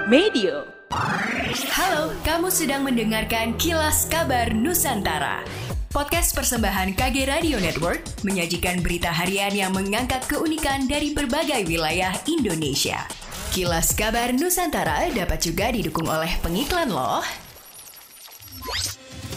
Medio. Halo, kamu sedang mendengarkan Kilas Kabar Nusantara. Podcast persembahan KG Radio Network menyajikan berita harian yang mengangkat keunikan dari berbagai wilayah Indonesia. Kilas Kabar Nusantara dapat juga didukung oleh pengiklan loh.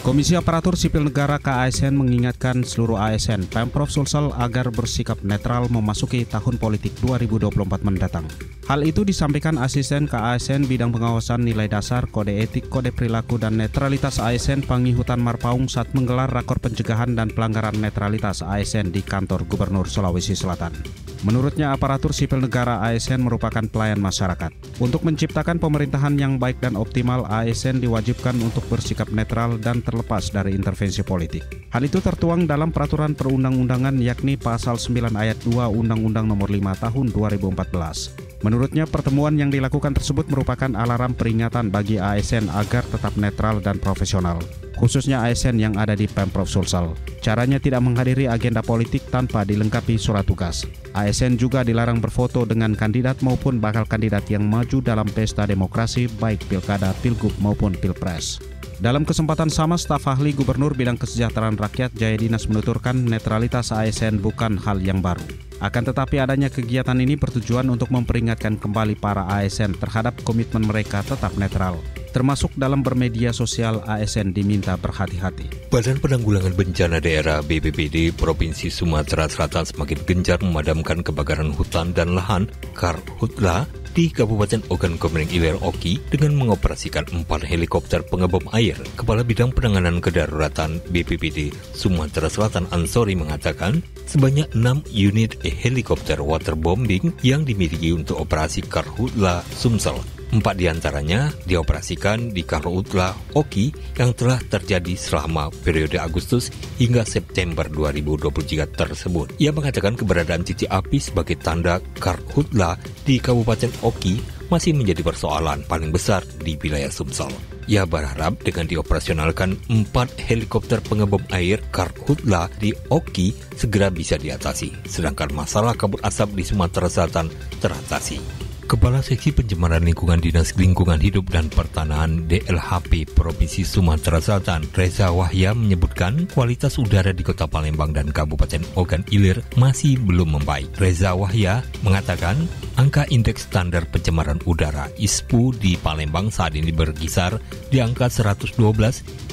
Komisi Aparatur Sipil Negara KASN mengingatkan seluruh ASN Pemprov Sulsel agar bersikap netral memasuki tahun politik 2024 mendatang. Hal itu disampaikan Asisten KASN Bidang Pengawasan Nilai Dasar, Kode Etik, Kode Perilaku, dan Netralitas ASN Pangihutan Marpaung saat menggelar rakor pencegahan dan pelanggaran netralitas ASN di kantor Gubernur Sulawesi Selatan. Menurutnya, aparatur sipil negara ASN merupakan pelayan masyarakat. Untuk menciptakan pemerintahan yang baik dan optimal, ASN diwajibkan untuk bersikap netral dan terlepas dari intervensi politik. Hal itu tertuang dalam peraturan perundang-undangan yakni pasal 9 ayat 2 Undang-Undang Nomor 5 Tahun 2014. Menurutnya, pertemuan yang dilakukan tersebut merupakan alarm peringatan bagi ASN agar tetap netral dan profesional, khususnya ASN yang ada di Pemprov Sulsel. Caranya tidak menghadiri agenda politik tanpa dilengkapi surat tugas. ASN juga dilarang berfoto dengan kandidat maupun bakal kandidat yang maju dalam pesta demokrasi baik pilkada, pilgub maupun pilpres. Dalam kesempatan sama, staf ahli Gubernur Bidang Kesejahteraan Rakyat Jaya Dinas menuturkan netralitas ASN bukan hal yang baru. Akan tetapi adanya kegiatan ini bertujuan untuk memperingatkan kembali para ASN terhadap komitmen mereka tetap netral. Termasuk dalam bermedia sosial, ASN diminta berhati-hati. Badan Penanggulangan Bencana Daerah BPBD Provinsi Sumatera Selatan semakin gencar memadamkan kebakaran hutan dan lahan Karhutla di Kabupaten Ogan Komering Ilir Oki dengan mengoperasikan 4 helikopter pengebom air. Kepala Bidang Penanganan Kedaruratan BPBD Sumatera Selatan Ansori mengatakan sebanyak 6 unit helikopter waterbombing yang dimiliki untuk operasi Karhutla Sumsel. 4 diantaranya dioperasikan di Karhutla Oki yang telah terjadi selama periode Agustus hingga September 2023 tersebut. Ia mengatakan keberadaan titik api sebagai tanda Karhutla di Kabupaten Oki masih menjadi persoalan paling besar di wilayah Sumsel. Ia berharap dengan dioperasionalkan 4 helikopter pengebom air Karhutla di Oki segera bisa diatasi, sedangkan masalah kabut asap di Sumatera Selatan teratasi. Kepala Seksi Pencemaran Lingkungan Dinas Lingkungan Hidup dan Pertanahan DLHP Provinsi Sumatera Selatan, Reza Wahya menyebutkan kualitas udara di Kota Palembang dan Kabupaten Ogan Ilir masih belum membaik. Reza Wahya mengatakan angka indeks standar pencemaran udara ISPU di Palembang saat ini berkisar di angka 112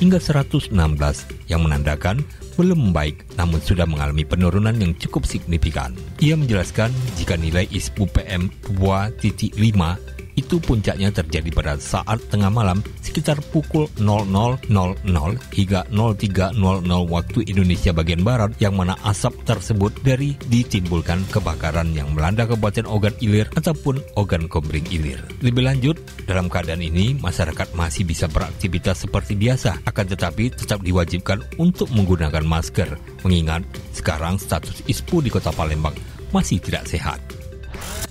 hingga 116 yang menandakan belum membaik, namun sudah mengalami penurunan yang cukup signifikan. Ia menjelaskan jika nilai ISPU PM 2.5 itu puncaknya terjadi pada saat tengah malam sekitar pukul 00.00 hingga 03.00 waktu Indonesia bagian Barat, yang mana asap tersebut ditimbulkan kebakaran yang melanda Kabupaten Ogan Ilir ataupun Ogan Komering Ilir. Lebih lanjut, dalam keadaan ini masyarakat masih bisa beraktivitas seperti biasa, akan tetapi tetap diwajibkan untuk menggunakan masker, mengingat sekarang status ISPU di Kota Palembang masih tidak sehat.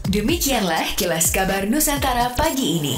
Demikianlah Kilas Kabar Nusantara pagi ini.